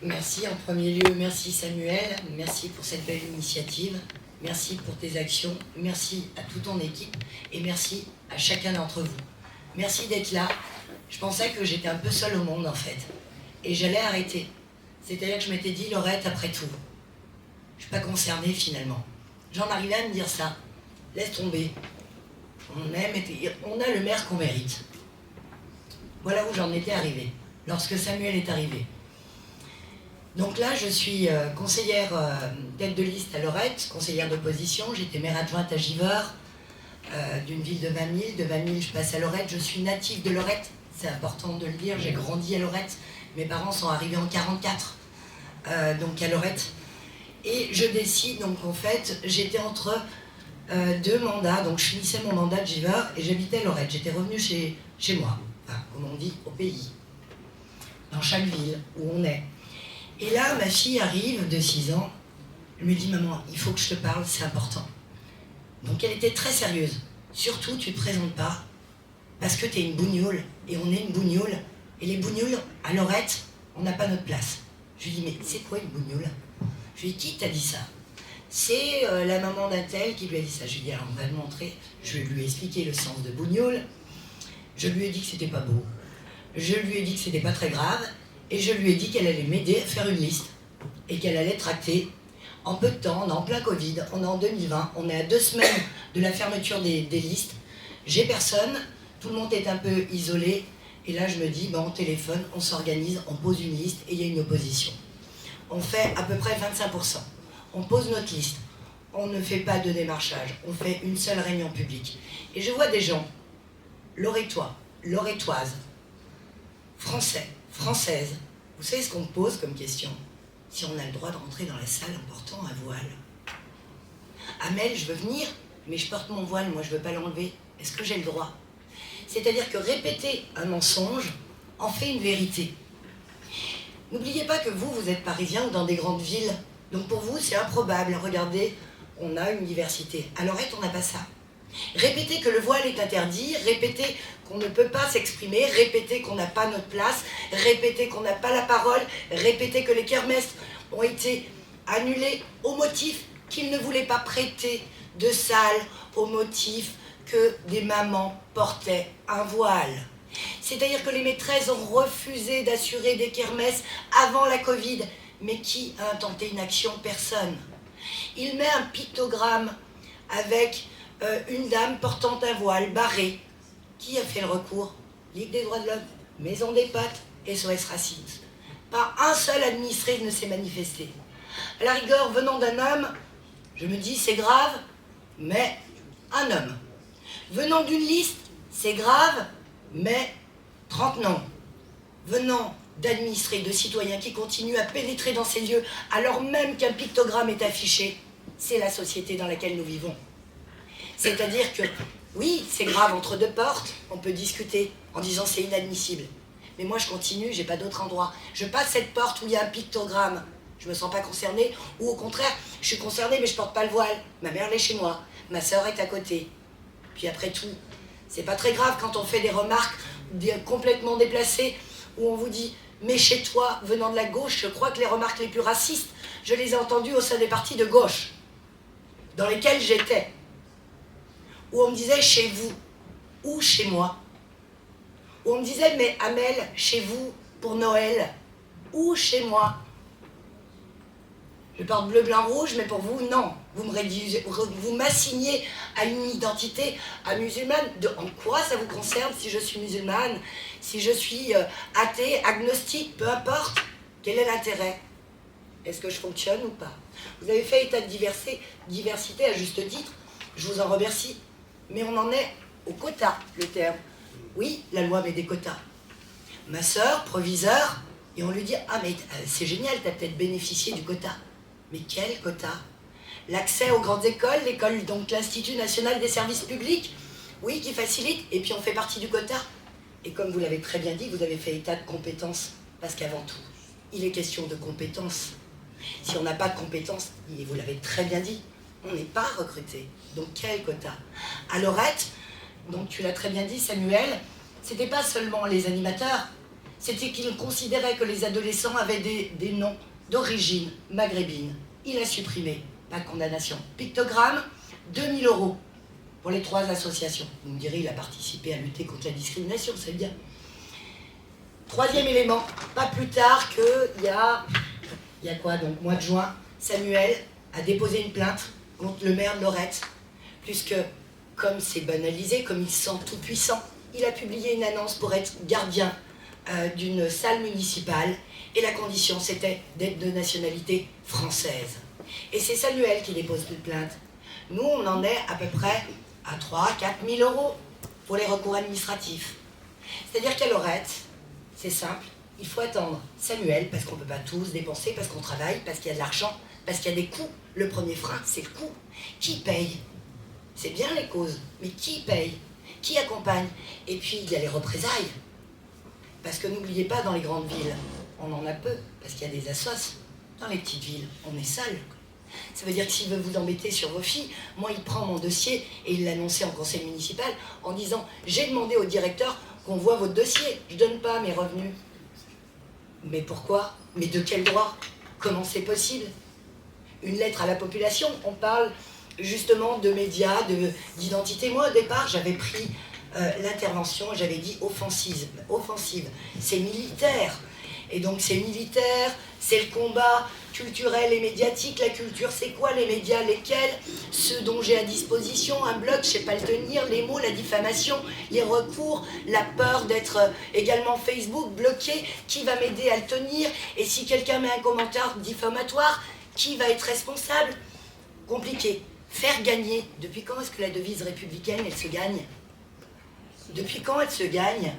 Merci en premier lieu, merci Samuel, merci pour cette belle initiative, merci pour tes actions, merci à toute ton équipe et merci à chacun d'entre vous. Merci d'être là. Je pensais que j'étais un peu seule au monde en fait et j'allais arrêter. C'est-à-dire que je m'étais dit, Laurette, après tout, je ne suis pas concernée finalement. J'en arrivais à me dire ça. Laisse tomber. On a le maire qu'on mérite. Voilà où j'en étais arrivée, lorsque Samuel est arrivé. Donc là, je suis conseillère tête de liste à Lorette, conseillère d'opposition. J'étais maire adjointe à Givors, d'une ville de 20 000. De 20 000, je passe à Lorette. Je suis native de Lorette, c'est important de le dire. J'ai grandi à Lorette. Mes parents sont arrivés en 44, donc à Lorette. Et je décide, donc en fait, j'étais entre deux mandats. Donc je finissais mon mandat de Givors et j'habitais à Lorette. J'étais revenue chez moi, enfin, comme on dit, au pays, dans chaque ville où on est. Et là, ma fille arrive de 6 ans, elle me dit « Maman, il faut que je te parle, c'est important ». Donc elle était très sérieuse. Surtout, tu ne te présentes pas, parce que tu es une bougnoule, et on est une bougnoule. Et les bougnoules, à Lorette, on n'a pas notre place. Je lui dis « Mais c'est quoi une bougnoule ?» Je lui dis « Qui t'a dit ça ?» C'est la maman d'un tel qui lui a dit ça. Je lui ai dit « Alors, on va le montrer ». Je lui ai expliqué le sens de bougnoule. Je lui ai dit que c'était pas beau. Je lui ai dit que c'était pas très grave. Et je lui ai dit qu'elle allait m'aider à faire une liste et qu'elle allait tracter en peu de temps. On est en plein Covid, on est en 2020, on est à 2 semaines de la fermeture des listes. J'ai personne, tout le monde est un peu isolé. Et là, je me dis, on téléphone, on s'organise, on pose une liste et il y a une opposition. On fait à peu près 25%. On pose notre liste. On ne fait pas de démarchage. On fait une seule réunion publique. Et je vois des gens, Lorettois, Lorettoises, Français, Françaises. Vous savez ce qu'on me pose comme question? Si on a le droit de rentrer dans la salle en portant un voile. Amel, je veux venir, mais je porte mon voile, moi je veux pas l'enlever. Est-ce que j'ai le droit? C'est-à-dire que répéter un mensonge en fait une vérité. N'oubliez pas que vous êtes parisien ou dans des grandes villes. Donc pour vous, c'est improbable. Regardez, on a une diversité. À Lorette, on n'a pas ça. Répéter que le voile est interdit, répéter qu'on ne peut pas s'exprimer, répéter qu'on n'a pas notre place, répéter qu'on n'a pas la parole, répéter que les kermesses ont été annulées au motif qu'ils ne voulaient pas prêter de salle, au motif que des mamans portaient un voile. C'est-à-dire que les maîtresses ont refusé d'assurer des kermesses avant la Covid. Mais qui a intenté une action? Personne. Il met un pictogramme avec une dame portant un voile barré. Qui a fait le recours? Ligue des droits de l'homme, Maison des Pâtes, SOS Racisme. Pas un seul administré ne s'est manifesté. À la rigueur, venant d'un homme, je me dis c'est grave, mais un homme. Venant d'une liste, c'est grave, mais 30 noms. Venant d'administrés, de citoyens qui continuent à pénétrer dans ces lieux alors même qu'un pictogramme est affiché, c'est la société dans laquelle nous vivons. C'est-à-dire que, oui, c'est grave entre deux portes, on peut discuter en disant c'est inadmissible. Mais moi je continue, j'ai pas d'autre endroit. Je passe cette porte où il y a un pictogramme, je me sens pas concernée, ou au contraire, je suis concernée mais je porte pas le voile. Ma mère elle est chez moi, ma sœur est à côté. Puis après tout, c'est pas très grave quand on fait des remarques complètement déplacées, où on vous dit « mais chez toi, venant de la gauche, je crois que les remarques les plus racistes, je les ai entendues au sein des partis de gauche, dans lesquels j'étais. » Où on me disait « chez vous » ou « chez moi ». Où on me disait « mais Amel, chez vous, pour Noël » ou « chez moi ». Je porte bleu, blanc, rouge, mais pour vous, non. Vous m'assignez à une identité à musulmane. En quoi ça vous concerne si je suis musulmane, si je suis athée, agnostique, peu importe? Quel est l'intérêt? Est-ce que je fonctionne ou pas? Vous avez fait état de diversité à juste titre, je vous en remercie. Mais on en est au quota, le terme. Oui, la loi met des quotas. Ma sœur, proviseur, et on lui dit « ah mais c'est génial, t'as peut-être bénéficié du quota ». Mais quel quota? L'accès aux grandes écoles, l'école, donc l'Institut national des services publics, oui, qui facilite, et puis on fait partie du quota. Et comme vous l'avez très bien dit, vous avez fait état de compétences, parce qu'avant tout, il est question de compétences. Si on n'a pas de compétences, et vous l'avez très bien dit, on n'est pas recruté. Donc quel quota? À Lorette, donc tu l'as très bien dit Samuel, c'était pas seulement les animateurs, c'était qu'il considérait que les adolescents avaient des noms d'origine maghrébine. Il a supprimé, pas de condamnation. Pictogramme, 2 000 € pour les 3 associations. Vous me direz, il a participé à lutter contre la discrimination, c'est bien. 3e élément, pas plus tard qu'il y a quoi donc, mois de juin, Samuel a déposé une plainte contre le maire de Lorette, puisque, comme c'est banalisé, comme il se sent tout puissant, il a publié une annonce pour être gardien d'une salle municipale, et la condition c'était d'être de nationalité française. Et c'est Samuel qui dépose une plainte. Nous, on en est à peu près à 3 000 à 4 000 € pour les recours administratifs. C'est-à-dire qu'à Lorette, c'est simple, il faut attendre Samuel, parce qu'on ne peut pas tous dépenser, parce qu'on travaille, parce qu'il y a de l'argent, parce qu'il y a des coûts. Le premier frein, c'est le coût. Qui paye? C'est bien les causes, mais qui paye? Qui accompagne? Et puis, il y a les représailles. Parce que n'oubliez pas, dans les grandes villes, on en a peu, parce qu'il y a des assos. Dans les petites villes, on est seul. Ça veut dire que s'il veut vous embêter sur vos filles, moi, il prend mon dossier et il l'annonçait en conseil municipal en disant « J'ai demandé au directeur qu'on voit votre dossier, je ne donne pas mes revenus. » Mais pourquoi? Mais de quel droit? Comment c'est possible? Une lettre à la population, on parle justement de médias, d'identité. Moi, au départ, j'avais pris l'intervention, j'avais dit offensive. C'est militaire. Et donc c'est militaire, c'est le combat culturel et médiatique. La culture, c'est quoi? Les médias, lesquels? Ceux dont j'ai à disposition, un blog, je ne sais pas le tenir, les mots, la diffamation, les recours, la peur d'être également Facebook bloqué, qui va m'aider à le tenir? Et si quelqu'un met un commentaire diffamatoire, qui va être responsable? Compliqué. Faire gagner. Depuis quand est-ce que la devise républicaine, elle se gagne? Depuis quand elle se gagne?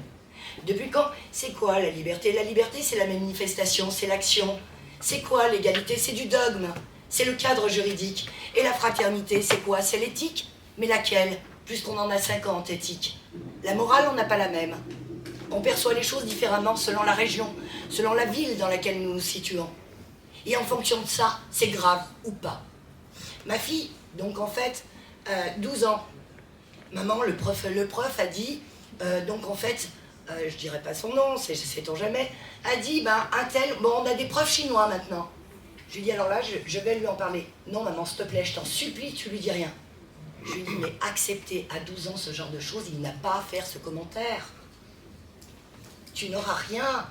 Depuis quand? C'est quoi la liberté? La liberté, c'est la manifestation, c'est l'action. C'est quoi l'égalité? C'est du dogme, c'est le cadre juridique. Et la fraternité, c'est quoi? C'est l'éthique. Mais laquelle? Puisqu'on en a 50 éthiques. La morale, on n'a pas la même. On perçoit les choses différemment selon la région, selon la ville dans laquelle nous nous situons. Et en fonction de ça, c'est grave ou pas. Ma fille, donc en fait, 12 ans. Maman, le prof a dit, donc en fait, je dirais pas son nom, sait-on jamais, a dit, ben, un tel, bon, on a des profs chinois maintenant. Je lui dis, alors là, je vais lui en parler. Non, maman, s'il te plaît, je t'en supplie, tu lui dis rien. Je lui dis, mais accepter à 12 ans ce genre de choses, il n'a pas à faire ce commentaire. Tu n'auras rien,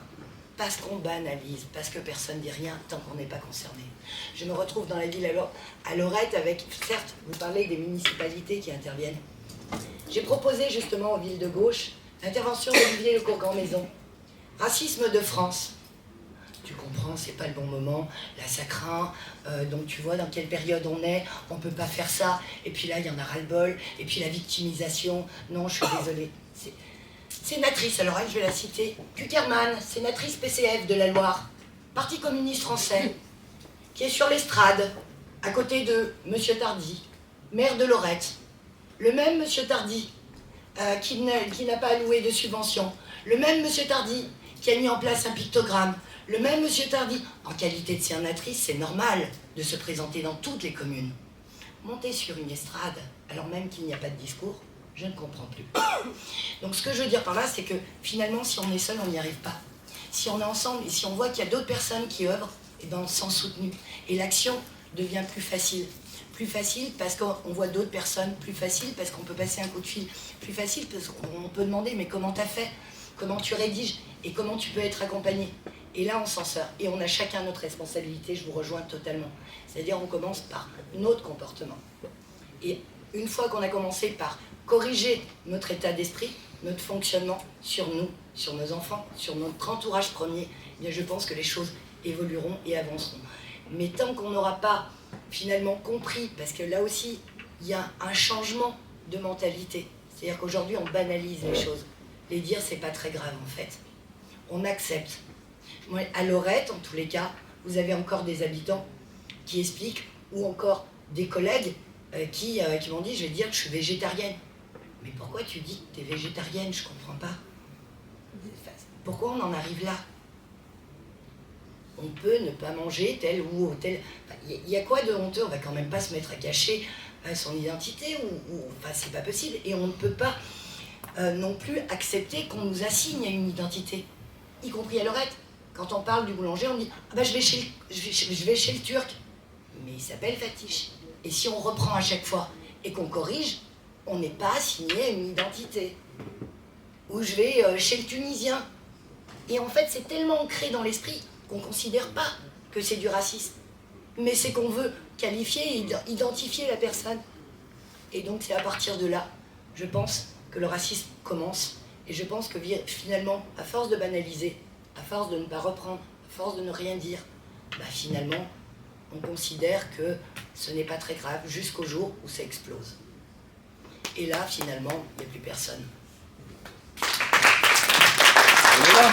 parce qu'on banalise, parce que personne ne dit rien tant qu'on n'est pas concerné. Je me retrouve dans la ville à Lorette avec, certes, vous parlez des municipalités qui interviennent. J'ai proposé justement aux villes de gauche l'intervention d'Olivier Lecourt-Grandmaison. Racisme de France. Tu comprends, c'est pas le bon moment, là ça craint, donc tu vois dans quelle période on est, on peut pas faire ça, et puis là il y en a ras-le-bol, et puis la victimisation, non je suis désolée. Sénatrice, alors elle je vais la citer, Kuckerman, sénatrice PCF de la Loire, Parti communiste français, qui est sur l'estrade, à côté de M. Tardy, maire de Lorette. Le même M. Tardy, qui n'a pas alloué de subvention. Le même M. Tardy, qui a mis en place un pictogramme. Le même M. Tardy, en qualité de sénatrice, c'est normal de se présenter dans toutes les communes. Monter sur une estrade, alors même qu'il n'y a pas de discours, je ne comprends plus. Donc ce que je veux dire par là, c'est que finalement, si on est seul, on n'y arrive pas. Si on est ensemble et si on voit qu'il y a d'autres personnes qui œuvrent, et ben on se sent soutenu. Et l'action devient plus facile. Plus facile parce qu'on voit d'autres personnes, plus facile parce qu'on peut passer un coup de fil, plus facile parce qu'on peut demander mais comment t'as fait, comment tu rédiges et comment tu peux être accompagné. Et là on s'en sort et on a chacun notre responsabilité, je vous rejoins totalement. C'est-à-dire on commence par notre comportement. Et une fois qu'on a commencé par corriger notre état d'esprit, notre fonctionnement sur nous, sur nos enfants, sur notre entourage premier, eh bien je pense que les choses évolueront et avanceront. Mais tant qu'on n'aura pas finalement compris, parce que là aussi, il y a un changement de mentalité. C'est-à-dire qu'aujourd'hui, on banalise les choses. Les dire, c'est pas très grave, en fait. On accepte. Moi, à Lorette, en tous les cas, vous avez encore des habitants qui expliquent, ou encore des collègues qui m'ont dit, je vais dire que je suis végétarienne. Mais pourquoi tu dis que tu es végétarienne? Je comprends pas. Pourquoi on en arrive là? On peut ne pas manger tel ou tel... Il y a quoi de honteux? On va quand même pas se mettre à cacher son identité, enfin c'est pas possible. Et on ne peut pas non plus accepter qu'on nous assigne à une identité. y compris à Lorette. Quand on parle du boulanger, on dit « Ah bah je vais chez le Turc ». Mais il s'appelle Fatiche. Et si on reprend à chaque fois et qu'on corrige, on n'est pas assigné à une identité. Ou je vais chez le Tunisien. Et en fait, c'est tellement ancré dans l'esprit qu'on ne considère pas que c'est du racisme. Mais c'est qu'on veut qualifier et identifier la personne. Et donc c'est à partir de là, je pense, que le racisme commence. Et je pense que finalement, à force de banaliser, à force de ne pas reprendre, à force de ne rien dire, bah finalement, on considère que ce n'est pas très grave jusqu'au jour où ça explose. Et là, finalement, il n'y a plus personne. Voilà.